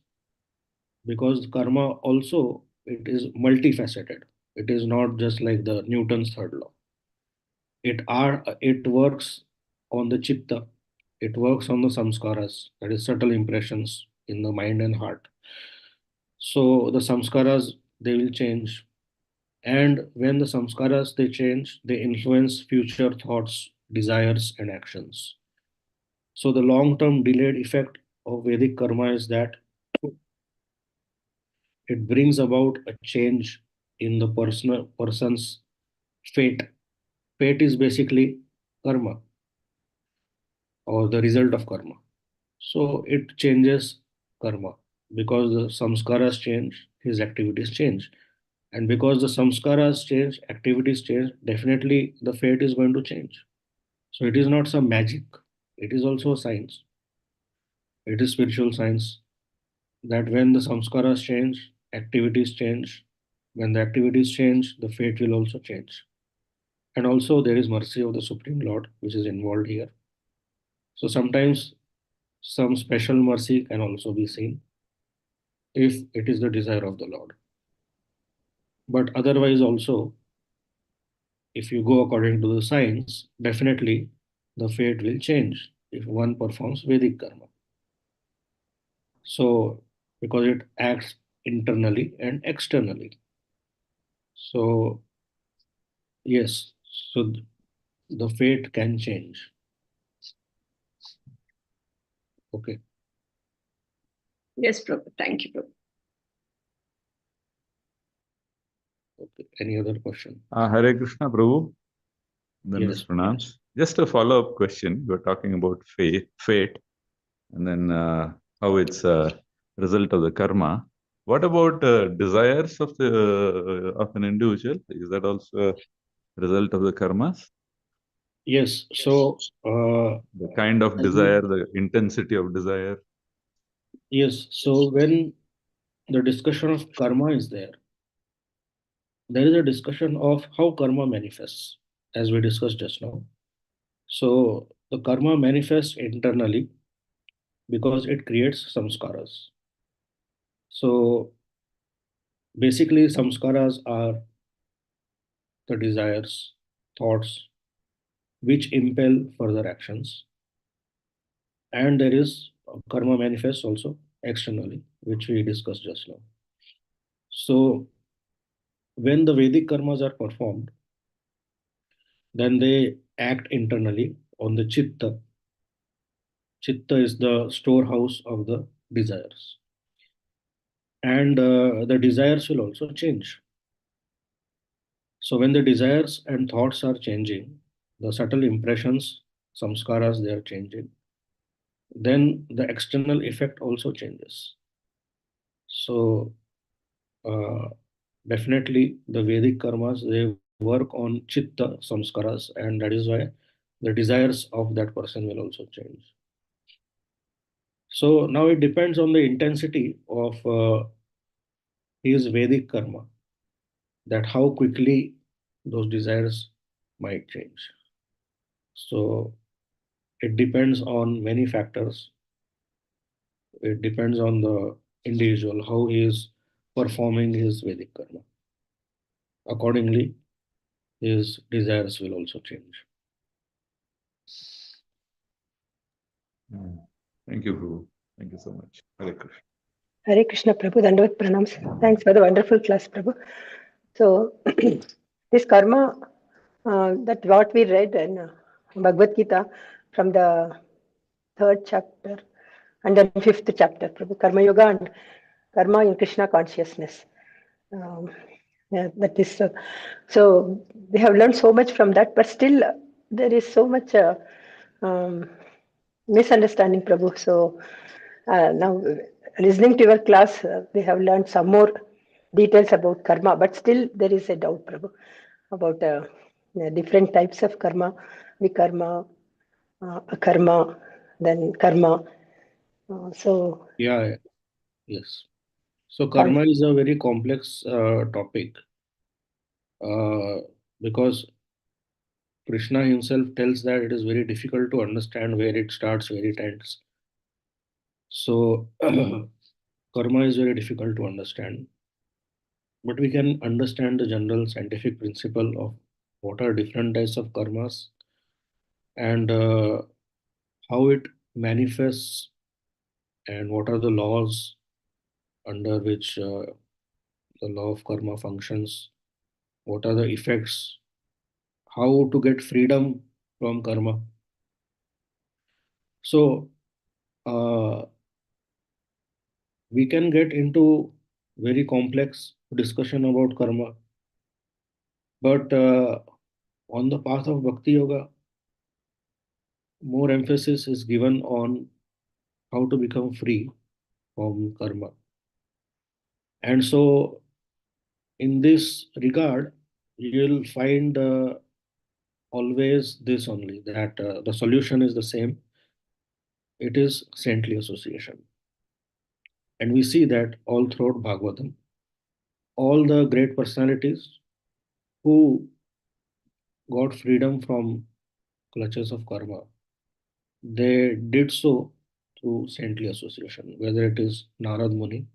because karma also it is multifaceted. It is not just like the Newton's third law. It works on the chitta. It works on the samskaras, that is subtle impressions in the mind and heart. So the samskaras, they will change, and when the samskaras they change, they influence future thoughts, desires, and actions. So the long-term delayed effect of Vedic karma is that it brings about a change in the person's fate. Fate is basically karma or the result of karma. So it changes karma because the samskaras change, his activities change. And because the samskaras change, activities change, definitely the fate is going to change. So it is not some magic. It is also science. It is spiritual science that when the samskaras change, activities change. When the activities change, the fate will also change. And also there is mercy of the Supreme Lord, which is involved here. So sometimes some special mercy can also be seen if it is the desire of the Lord. But otherwise also, if you go according to the science, definitely the fate will change if one performs Vedic karma. So, because it acts internally and externally. So, yes, so the fate can change. Okay, Yes, Prabhu. Thank you, Prabhu. okay. Any other question? Hare Krishna, Prabhu. Then Yes. pronouns. Just a follow-up question. We're talking about fate, and then how it's a result of the karma. What about desires of the of an individual? Is that also a result of the karmas? Yes. So, The kind of as we, desire, the intensity of desire. yes. So when the discussion of karma is there is a discussion of how karma manifests, as we discussed just now. So the karma manifests internally because it creates samskaras. So basically, samskaras are the desires, thoughts, which impel further actions. And there is karma manifests also externally, which we discussed just now. So when the Vedic karmas are performed, then they act internally on the chitta. Chitta is the storehouse of the desires. And the desires will also change. So when the desires and thoughts are changing, the subtle impressions, samskaras, they are changing, then the external effect also changes. So uh, definitely the Vedic karmas, they work on chitta samskaras, and that is why the desires of that person will also change. So now it depends on the intensity of his Vedic karma, that how quickly those desires might change. So it depends on many factors. It depends on the individual, how he is performing his Vedic karma. Accordingly, his desires will also change. Thank you, Prabhu. Thank you so much. Hare Krishna. Hare Krishna, Prabhu. Dandavat pranams. Thanks for the wonderful class, Prabhu. So, this karma, that what we read in Bhagavad Gita from the third chapter and then fifth chapter, Prabhu, Karma Yoga and Karma in Krishna consciousness. Um, yeah, that is so. We have learned so much from that, but still there is so much um, misunderstanding, Prabhu. So now, listening to your class, we have learned some more details about karma, but still there is a doubt, Prabhu, about different types of karma, vikarma, akarma, then karma. So, Yeah, yes. So thanks. karma is a very complex topic uh, because Krishna himself tells that it is very difficult to understand where it starts, where it ends. So karma is very difficult to understand, but we can understand the general scientific principle of what are different types of karmas and how it manifests and what are the laws under which the law of karma functions, what are the effects, how to get freedom from karma. So uh, we can get into very complex discussion about karma, but on the path of bhakti yoga, more emphasis is given on how to become free from karma. And so, in this regard, you'll find always this only, that the solution is the same. It is saintly association. And we see that all throughout Bhagavatam, all the great personalities who got freedom from clutches of karma, they did so through saintly association, whether it is Narad Muni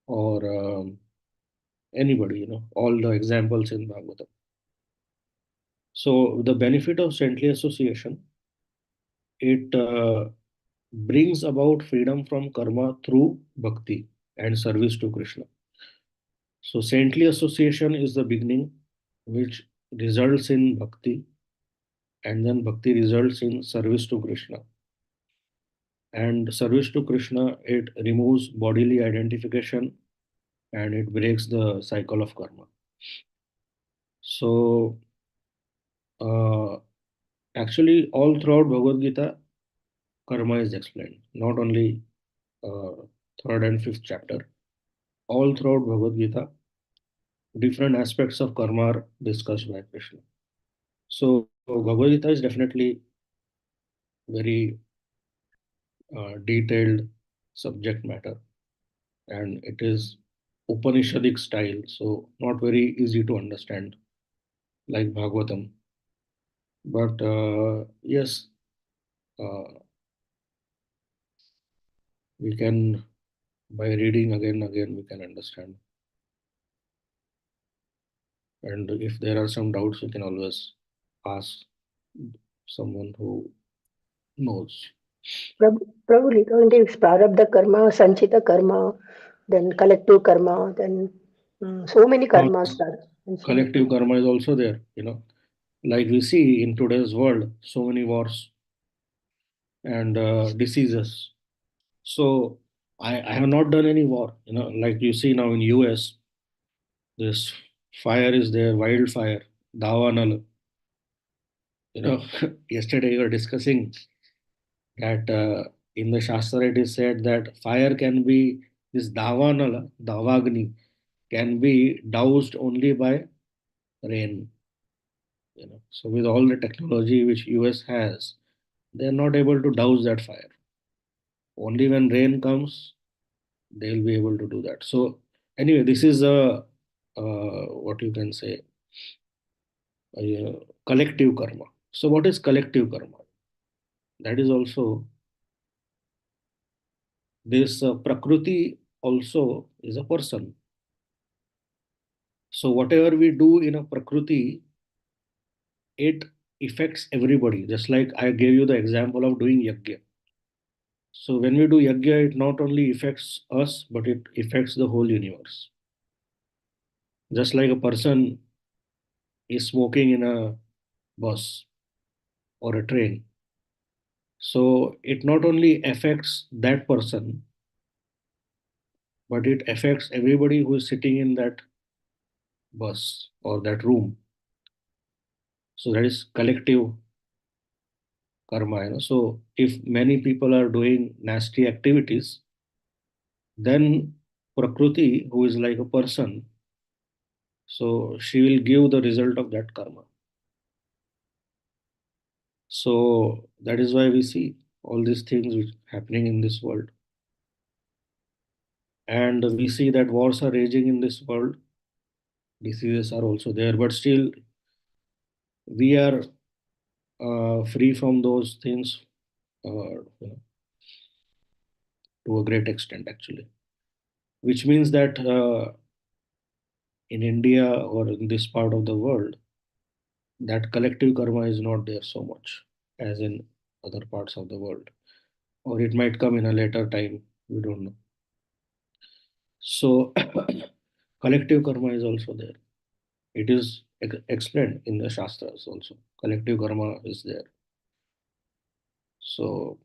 or anybody, all the examples in Bhagavatam. So the benefit of saintly association, it brings about freedom from karma through bhakti and service to Krishna. So saintly association is the beginning, which results in bhakti, and then bhakti results in service to Krishna. And service to Krishna, it removes bodily identification and it breaks the cycle of karma. So uh, actually, all throughout Bhagavad Gita, karma is explained, not only uh, third and fifth chapter. All throughout Bhagavad Gita, different aspects of karma are discussed by Krishna. So Bhagavad Gita is definitely very detailed subject matter, and it is Upanishadic style, so not very easy to understand like Bhagavatam. But yes, uh, we can, by reading again and again, we can understand. And if there are some doubts, we can always ask someone who knows. Prabhu, regarding this prarabdha karma, sanchita karma, then collective karma, then so many Now, karmas are mentioned. collective karma is also there, like we see in today's world, so many wars and diseases. So I have not done any war, like you see now in US, this fire is there, wildfire, Dawanal. Yesterday we were discussing that in the Shastra it is said that fire can be, this Davanala, Davagni, can be doused only by rain. So with all the technology which US has, they are not able to douse that fire. Only when rain comes, they'll be able to do that. So anyway, this is a what you can say, collective karma. So what is collective karma? That is also this Prakriti also is a person. So whatever we do in a Prakriti, it affects everybody. Just like I gave you the example of doing yajna. So when we do yajna, it not only affects us, but it affects the whole universe. Just like a person is smoking in a bus or a train. So it not only affects that person, but it affects everybody who is sitting in that bus or that room. So that is collective karma. So if many people are doing nasty activities, then Prakriti, who is like a person, so she will give the result of that karma. So that is why we see all these things which happening in this world. And we see that wars are raging in this world, diseases are also there, but still we are free from those things to a great extent, actually. Which means that in India or in this part of the world, that collective karma is not there so much as in other parts of the world, or it might come in a later time. We don't know. So, collective karma is also there. It is explained in the Shastras also. Collective karma is there. So,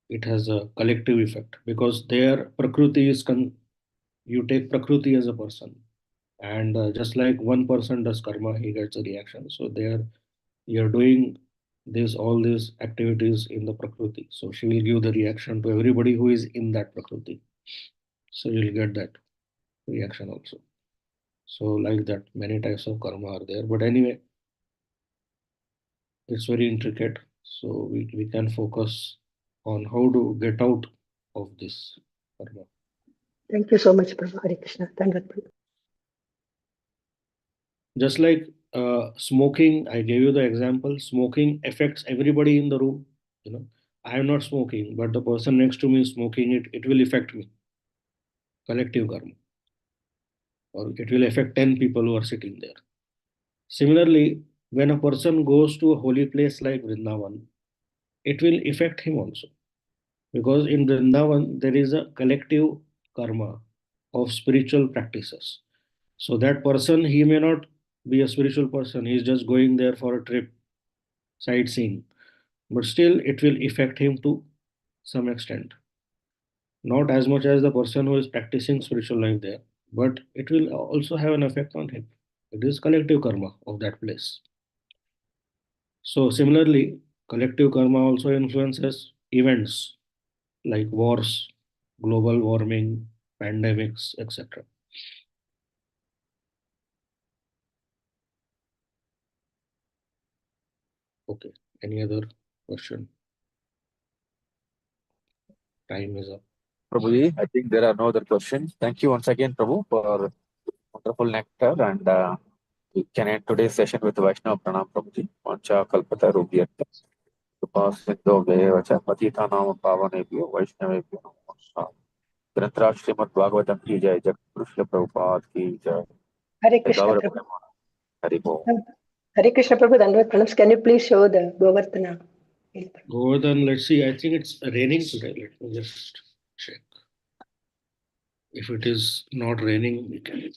it has a collective effect, because their prakriti is you take prakriti as a person, and just like one person does karma, he gets a reaction. So you're doing all these activities in the prakriti, so she will give the reaction to everybody who is in that prakriti, so you'll get that reaction also. So like that, many types of karma are there, but anyway, it's very intricate, so we can focus on how to get out of this karma. Thank you so much, Prabhu. Hare Krishna. Dandavat Prabhu. Just like smoking, I gave you the example. Smoking affects everybody in the room. I am not smoking, but the person next to me is smoking. It will affect me. Collective karma, or it will affect 10 people who are sitting there. Similarly, when a person goes to a holy place like Vrindavan, it will affect him also, because in Vrindavan there is a collective karma of spiritual practices. So that person, he may not be a spiritual person. He is just going there for a trip, sightseeing, but still it will affect him to some extent. Not as much as the person who is practicing spiritual life there, but it will also have an effect on him. It is collective karma of that place. So similarly, collective karma also influences events like wars, global warming, pandemics, etc. Okay. Any other question? Time is up. Prabhuji, I think there are no other questions. Thank you once again, Prabhu, for wonderful nectar, and we can end today's session with Vaishnava Pranam, Prabhuji. Vancha Kalpata Rubhyartha. Sindho Vacha Patita Nama Pavanebhyo Vaishnavebhyo Namo. Grantaraj Srimad Bhagavatam ki jai, Jagat Guru Srila Prabhupada ki jai. Hare Jai Krishna, Gaura Prabhu. Prema. Hari Bol. Hare Krishna, Prabhu. Dandavat Pranams. Can you please show the Govardhana? Govardhan, let's see. I think it's raining today. Let me just check. If it is not raining, we can